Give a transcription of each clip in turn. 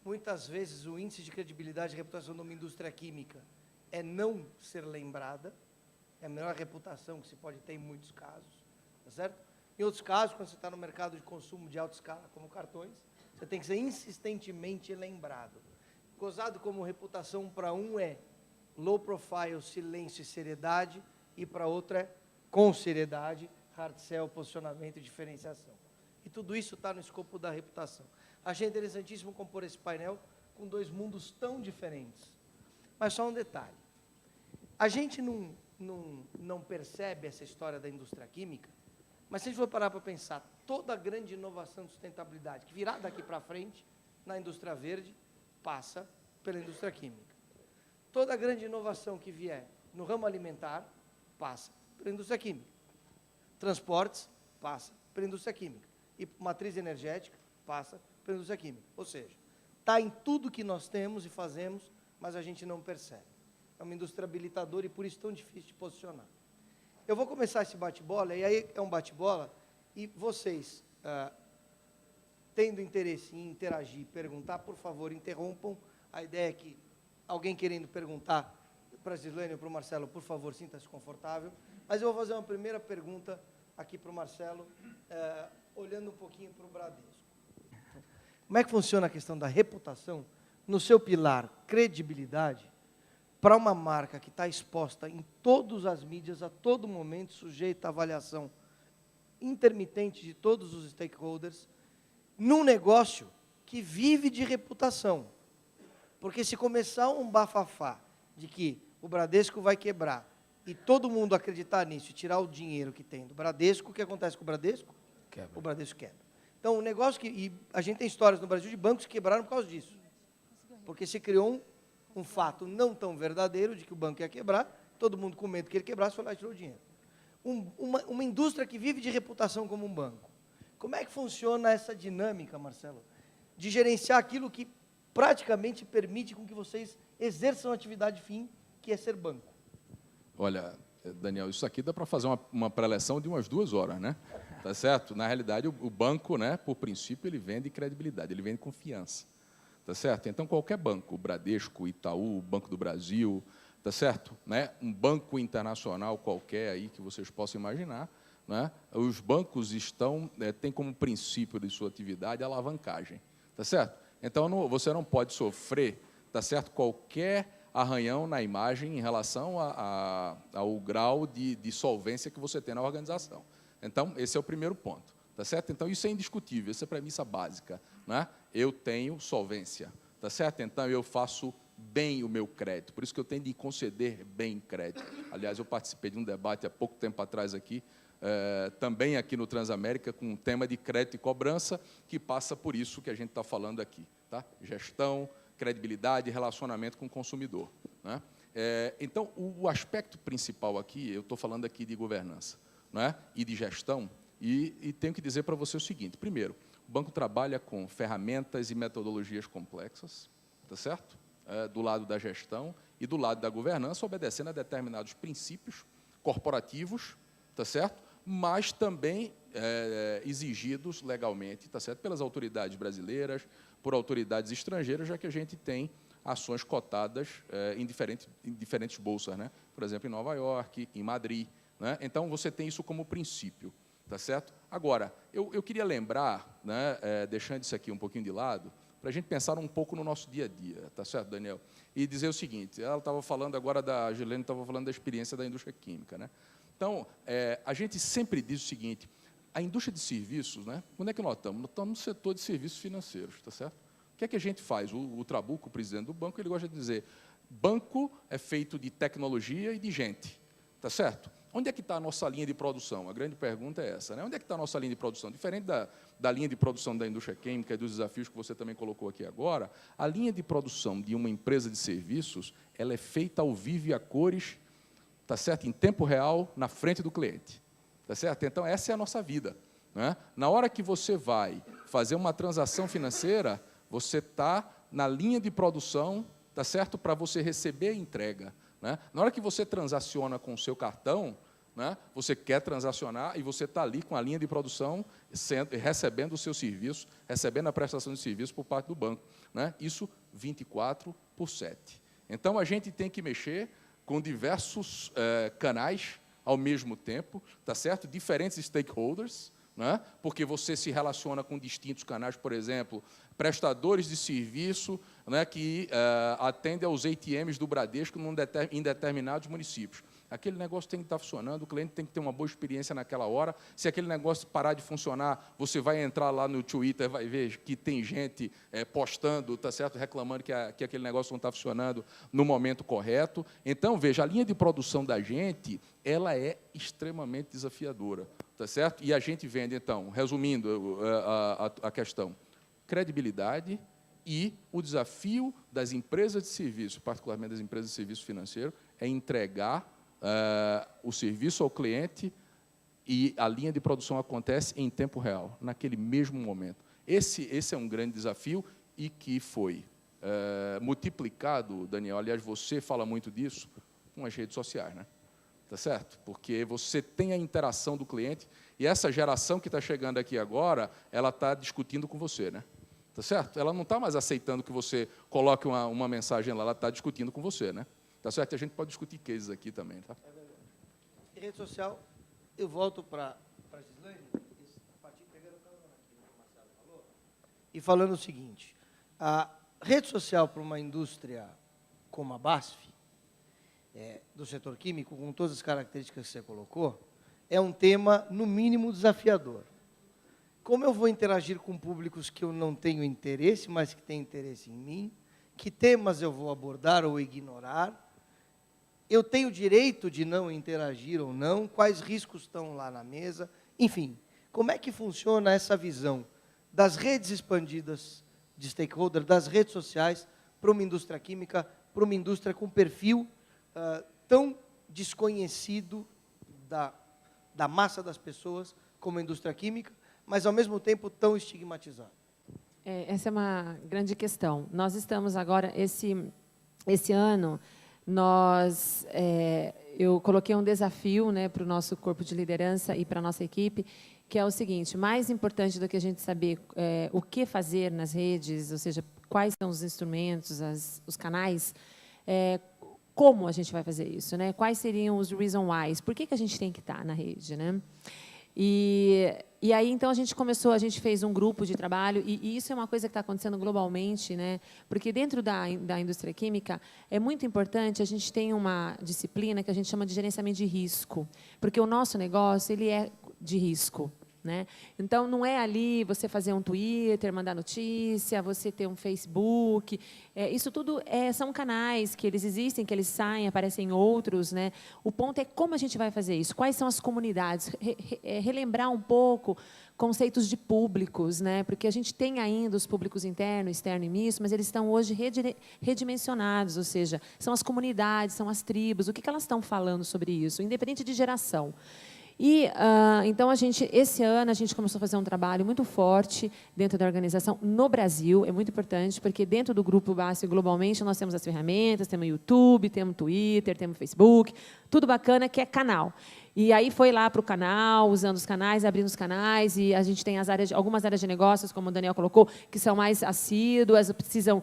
muitas vezes o índice de credibilidade e reputação de uma indústria química é não ser lembrada, é a melhor reputação que se pode ter em muitos casos, tá certo? Em outros casos, quando você está no mercado de consumo de alta escala, como cartões, você tem que ser insistentemente lembrado. Gozado como reputação para um é low profile, silêncio e seriedade, e para outro é com seriedade, hard sell, posicionamento e diferenciação. E tudo isso está no escopo da reputação. Achei interessantíssimo compor esse painel com dois mundos tão diferentes. Mas só um detalhe. A gente não percebe essa história da indústria química, mas se a gente for parar para pensar, toda a grande inovação de sustentabilidade que virá daqui para frente, na indústria verde, passa pela indústria química. Toda a grande inovação que vier no ramo alimentar, passa pela indústria química. Transportes, passa pela indústria química. E matriz energética, passa pela indústria química. Ou seja, está em tudo que nós temos e fazemos, mas a gente não percebe. É uma indústria habilitadora e por isso tão difícil de posicionar. Eu vou começar esse bate-bola, e aí é um bate-bola, e vocês, tendo interesse em interagir, perguntar, por favor, interrompam. A ideia é que alguém querendo perguntar para a Gislane ou para o Marcelo, por favor, sinta-se confortável. Mas eu vou fazer uma primeira pergunta aqui para o Marcelo, olhando um pouquinho para o Bradesco. Como é que funciona a questão da reputação no seu pilar credibilidade para uma marca que está exposta em todas as mídias, a todo momento, sujeita à avaliação intermitente de todos os stakeholders, num negócio que vive de reputação? Porque se começar um bafafá de que o Bradesco vai quebrar e todo mundo acreditar nisso e tirar o dinheiro que tem do Bradesco, o que acontece com o Bradesco? Quebra. O Bradesco quebra. Então, o negócio que... E a gente tem histórias no Brasil de bancos que quebraram por causa disso. Porque se criou um fato não tão verdadeiro de que o banco ia quebrar, todo mundo com medo que ele quebrasse, foi lá e tirou o dinheiro. Uma indústria que vive de reputação como um banco. Como é que funciona essa dinâmica, Marcelo, de gerenciar aquilo que praticamente permite com que vocês exerçam a atividade fim, que é ser banco? Olha, Daniel, isso aqui dá para fazer uma preleção de umas 2 horas, né? Tá certo? Na realidade, o banco, né, por princípio, ele vende credibilidade, ele vende confiança. Tá certo? Então, qualquer banco, o Bradesco, o Itaú, o Banco do Brasil, tá certo? Né? Um banco internacional qualquer aí que vocês possam imaginar, né? Os bancos têm como princípio de sua atividade a alavancagem, tá certo? Então, você não pode sofrer, tá certo, qualquer arranhão na imagem em relação ao grau de solvência que você tem na organização. Então, esse é o primeiro ponto, tá certo? Então, isso é indiscutível, essa é a premissa básica, né? Eu tenho solvência, tá certo? Então, eu faço bem o meu crédito, por isso que eu tenho de conceder bem crédito. Aliás, eu participei de um debate há pouco tempo atrás aqui, também aqui no Transamérica, com um tema de crédito e cobrança, que passa por isso que a gente está falando aqui, tá? Gestão, credibilidade e relacionamento com o consumidor, né? Então, o aspecto principal aqui, eu estou falando aqui de governança, né, e de gestão, e tenho que dizer para você o seguinte: primeiro, o banco trabalha com ferramentas e metodologias complexas, tá certo? Do lado da gestão e do lado da governança, obedecendo a determinados princípios corporativos, tá certo? Mas também exigidos legalmente, tá certo? Pelas autoridades brasileiras, por autoridades estrangeiras, já que a gente tem ações cotadas em diferentes bolsas, né? Por exemplo, em Nova York, em Madrid, né? Então, você tem isso como princípio, tá certo? Agora, eu queria lembrar, né, deixando isso aqui um pouquinho de lado, para a gente pensar um pouco no nosso dia a dia, tá certo, Daniel? E dizer o seguinte: ela estava falando agora a Gilene estava falando da experiência da indústria química, né? Então, a gente sempre diz o seguinte: a indústria de serviços, né? Onde é que nós estamos? Nós estamos no setor de serviços financeiros, tá certo? O que é que a gente faz? O Trabuco, o presidente do banco, ele gosta de dizer: banco é feito de tecnologia e de gente, tá certo? Onde é que está a nossa linha de produção? A grande pergunta é essa, né? Onde é que está a nossa linha de produção? Diferente da linha de produção da indústria química e dos desafios que você também colocou aqui agora, a linha de produção de uma empresa de serviços, ela é feita ao vivo e a cores, tá certo? Em tempo real, na frente do cliente, tá certo? Então, essa é a nossa vida, né? Na hora que você vai fazer uma transação financeira, você está na linha de produção, tá certo? Para você receber a entrega, né? Na hora que você transaciona com o seu cartão, né? Você quer transacionar e você está ali com a linha de produção, recebendo o seu serviço, recebendo a prestação de serviço por parte do banco, né? Isso 24/7. Então, a gente tem que mexer com diversos canais ao mesmo tempo, tá certo? Diferentes stakeholders, né? Porque você se relaciona com distintos canais, por exemplo, prestadores de serviço, né, que atendem aos ATMs do Bradesco em determinados municípios. Aquele negócio tem que estar funcionando, o cliente tem que ter uma boa experiência naquela hora. Se aquele negócio parar de funcionar, você vai entrar lá no Twitter, vai ver que tem gente postando, tá certo, reclamando que aquele negócio não está funcionando no momento correto. Então, veja, a linha de produção da gente, ela é extremamente desafiadora, tá certo? E a gente vende, então, resumindo a questão, credibilidade e o desafio das empresas de serviço, particularmente das empresas de serviço financeiro, é entregar o serviço ao cliente e a linha de produção acontece em tempo real, naquele mesmo momento. Esse é um grande desafio e que foi multiplicado, Daniel, aliás, você fala muito disso, com as redes sociais, né? Tá certo? Porque você tem a interação do cliente e essa geração que está chegando aqui agora, ela está discutindo com você, né? Tá certo? Ela não está mais aceitando que você coloque uma mensagem lá, ela está discutindo com você, né? Tá certo? E a gente pode discutir cases aqui também, tá? É verdade. Em rede social, eu volto para a Gislaine, a partir pegando o carona aqui, que o Marcelo falou, e falando o seguinte, a rede social para uma indústria como a BASF, do setor químico, com todas as características que você colocou, é um tema, no mínimo, desafiador. Como eu vou interagir com públicos que eu não tenho interesse, mas que têm interesse em mim? Que temas eu vou abordar ou ignorar? Eu tenho direito de não interagir ou não? Quais riscos estão lá na mesa? Enfim, como é que funciona essa visão das redes expandidas de stakeholder, das redes sociais, para uma indústria química, para uma indústria com perfil tão desconhecido da massa das pessoas como a indústria química, mas, ao mesmo tempo, tão estigmatizado? Essa é uma grande questão. Nós estamos agora, esse ano, eu coloquei um desafio, né, para o nosso corpo de liderança e para a nossa equipe, que é o seguinte: mais importante do que a gente saber o que fazer nas redes, ou seja, quais são os instrumentos, os canais, como a gente vai fazer isso, né? Quais seriam os reason whys? Por que a gente tem que estar na rede, né? E aí, então, a gente fez um grupo de trabalho, e isso é uma coisa que está acontecendo globalmente, né? Porque dentro da indústria química é muito importante a gente ter uma disciplina que a gente chama de gerenciamento de risco, porque o nosso negócio ele é de risco, né? Então, não é ali você fazer um Twitter, mandar notícia, você ter um Facebook. Isso tudo são canais que eles existem, que eles saem, aparecem outros, né? O ponto é como a gente vai fazer isso, quais são as comunidades, relembrar um pouco conceitos de públicos, né? Porque a gente tem ainda os públicos interno, externo e misto, mas eles estão hoje redimensionados, ou seja, são as comunidades, são as tribos, o que elas estão falando sobre isso, independente de geração. E, então, esse ano, a gente começou a fazer um trabalho muito forte dentro da organização no Brasil. É muito importante, porque dentro do Grupo BASF, globalmente, nós temos as ferramentas, temos o YouTube, temos o Twitter, temos o Facebook, tudo bacana, que é canal. E aí foi lá para o canal, usando os canais, abrindo os canais, e a gente tem algumas áreas de negócios, como o Daniel colocou, que são mais assíduas, precisam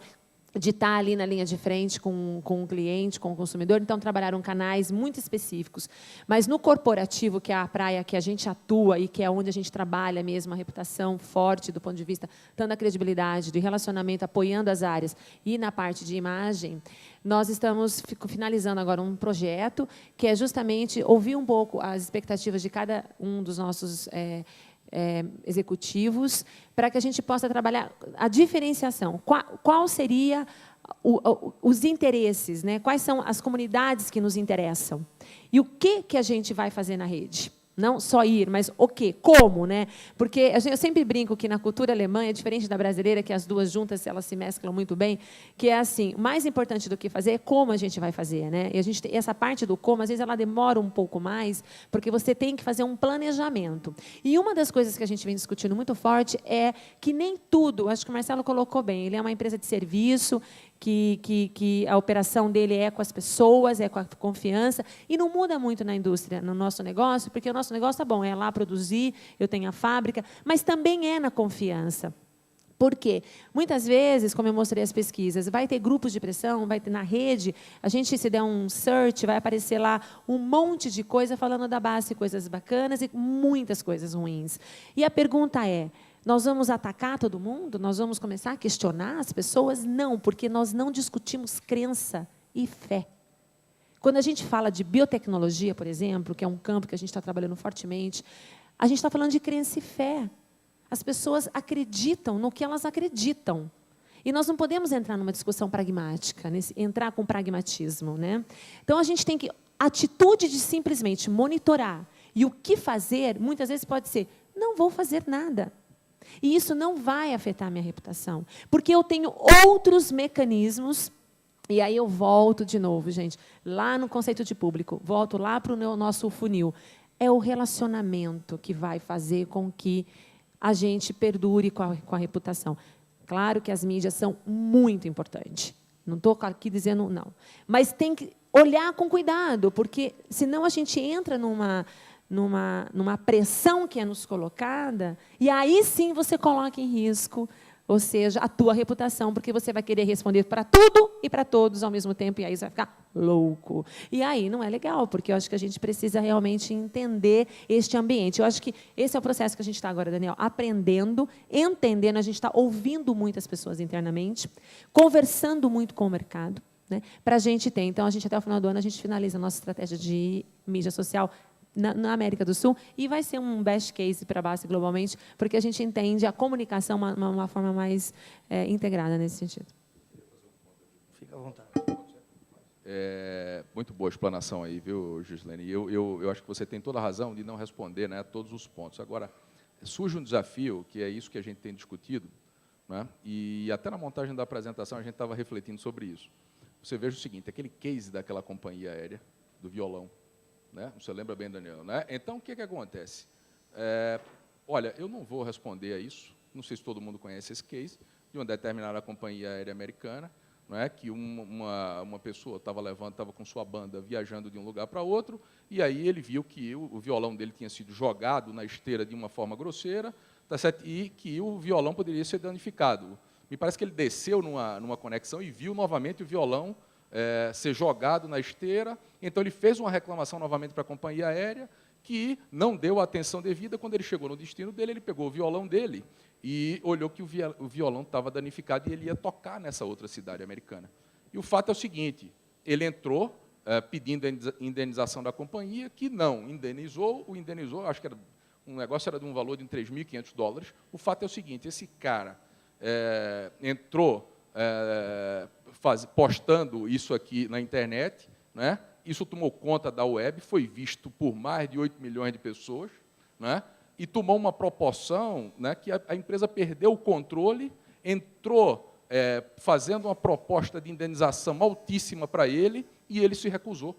de estar ali na linha de frente com o cliente, com o consumidor. Então, trabalharam canais muito específicos. Mas no corporativo, que é a praia que a gente atua e que é onde a gente trabalha mesmo, a reputação forte do ponto de vista, tanto da credibilidade, do relacionamento, apoiando as áreas, e na parte de imagem, nós estamos finalizando agora um projeto que é justamente ouvir um pouco as expectativas de cada um dos nossos executivos, para que a gente possa trabalhar a diferenciação. Qual seria os interesses, né? Quais são as comunidades que nos interessam? E o que a gente vai fazer na rede? Não só ir, mas o quê? Como, né? Porque eu sempre brinco que na cultura alemã é diferente da brasileira, que as duas juntas elas se mesclam muito bem, que é assim, mais importante do que fazer é como a gente vai fazer, né? E essa parte do como, às vezes, ela demora um pouco mais, porque você tem que fazer um planejamento. E uma das coisas que a gente vem discutindo muito forte é que nem tudo, acho que o Marcelo colocou bem, ele é uma empresa de serviço, que a operação dele é com as pessoas, é com a confiança, e não muda muito na indústria, no nosso negócio, porque o nosso negócio tá bom, é lá produzir, eu tenho a fábrica, mas também é na confiança. Por quê? Muitas vezes, como eu mostrei as pesquisas, vai ter grupos de pressão, vai ter na rede, a gente, se der um search, vai aparecer lá um monte de coisa falando da base, coisas bacanas e muitas coisas ruins. E a pergunta é, nós vamos atacar todo mundo? Nós vamos começar a questionar as pessoas? Não, porque nós não discutimos crença e fé. Quando a gente fala de biotecnologia, por exemplo, que é um campo que a gente está trabalhando fortemente, a gente está falando de crença e fé. As pessoas acreditam no que elas acreditam. E nós não podemos entrar numa discussão pragmática, entrar com pragmatismo, né? Então, a gente tem que... A atitude de simplesmente monitorar e o que fazer, muitas vezes pode ser, não vou fazer nada. E isso não vai afetar a minha reputação. Porque eu tenho outros mecanismos, e aí eu volto de novo, gente, lá no conceito de público, volto lá para o nosso funil. É o relacionamento que vai fazer com que a gente perdure com a reputação. Claro que as mídias são muito importantes. Não estou aqui dizendo não. Mas tem que olhar com cuidado, porque senão a gente entra numa pressão que é nos colocada, e aí sim você coloca em risco, ou seja, a tua reputação, porque você vai querer responder para tudo e para todos ao mesmo tempo, e aí você vai ficar louco. E aí não é legal, porque eu acho que a gente precisa realmente entender este ambiente. Eu acho que esse é o processo que a gente está agora, Daniel, aprendendo, entendendo, a gente está ouvindo muitas pessoas internamente, conversando muito com o mercado, né, para a gente ter. Então, a gente, até o final do ano, a gente finaliza a nossa estratégia de mídia social na América do Sul, e vai ser um best case para a base globalmente, porque a gente entende a comunicação uma forma mais integrada nesse sentido. Fica à vontade. Muito boa a explanação aí, viu, Gislene? Eu acho que você tem toda a razão de não responder, né, a todos os pontos. Agora, surge um desafio, que é isso que a gente tem discutido, né, e até na montagem da apresentação a gente estava refletindo sobre isso. Você veja o seguinte, aquele case daquela companhia aérea, do violão, né? Você lembra bem, Daniel, né? Então, o que acontece? Olha, eu não vou responder a isso, não sei se todo mundo conhece esse case, de uma determinada companhia aérea americana, não é? Que uma pessoa estava com sua banda viajando de um lugar para outro, e aí ele viu que o violão dele tinha sido jogado na esteira de uma forma grosseira, tá certo? E que o violão poderia ser danificado. Me parece que ele desceu numa conexão e viu novamente o violão ser jogado na esteira. Então, ele fez uma reclamação novamente para a companhia aérea, que não deu a atenção devida. Quando ele chegou no destino dele, ele pegou o violão dele e olhou que o violão estava danificado e ele ia tocar nessa outra cidade americana. E o fato é o seguinte, ele entrou pedindo a indenização da companhia, que não indenizou, acho que um negócio era de um valor de $3.500. O fato é o seguinte, esse cara entrou postando isso aqui na internet, né? Isso tomou conta da web, foi visto por mais de 8 milhões de pessoas, né? E tomou uma proporção, né, que a empresa perdeu o controle, entrou fazendo uma proposta de indenização altíssima para ele, e ele se recusou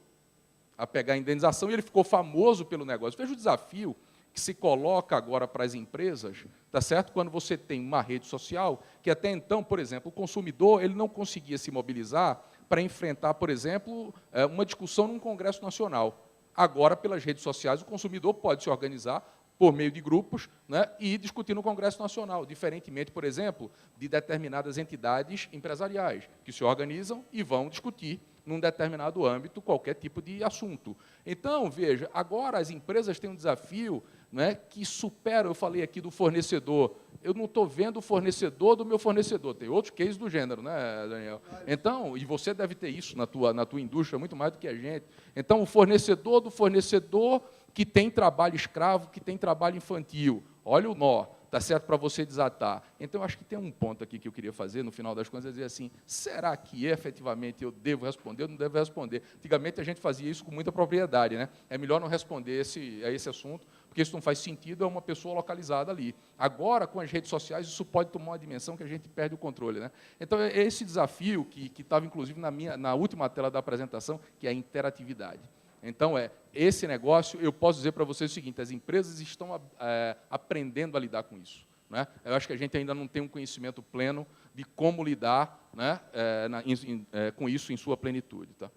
a pegar a indenização, e ele ficou famoso pelo negócio. Veja o desafio que se coloca agora para as empresas, tá certo? Quando você tem uma rede social, que até então, por exemplo, o consumidor ele não conseguia se mobilizar para enfrentar, por exemplo, uma discussão num Congresso Nacional. Agora, pelas redes sociais, o consumidor pode se organizar por meio de grupos, né, e discutir no Congresso Nacional, diferentemente, por exemplo, de determinadas entidades empresariais, que se organizam e vão discutir num determinado âmbito qualquer tipo de assunto. Então, veja, agora as empresas têm um desafio, né, que supera, eu falei aqui do fornecedor, eu não estou vendo o fornecedor do meu fornecedor, tem outros cases do gênero, né, Daniel? Então, e você deve ter isso na tua indústria, muito mais do que a gente. Então, o fornecedor do fornecedor que tem trabalho escravo, que tem trabalho infantil, olha o nó, tá certo, para você desatar. Então, eu acho que tem um ponto aqui que eu queria fazer, no final das contas, é dizer assim, será que efetivamente eu devo responder ou não devo responder? Antigamente, a gente fazia isso com muita propriedade, né? É melhor não responder a esse assunto, porque isso não faz sentido, é uma pessoa localizada ali. Agora, com as redes sociais, isso pode tomar uma dimensão que a gente perde o controle, né? Então, é esse desafio que estava, inclusive, na última tela da apresentação, que é a interatividade. Então, esse negócio, eu posso dizer para vocês o seguinte, as empresas estão aprendendo a lidar com isso, né? Eu acho que a gente ainda não tem um conhecimento pleno de como lidar, né, com isso em sua plenitude. Tá?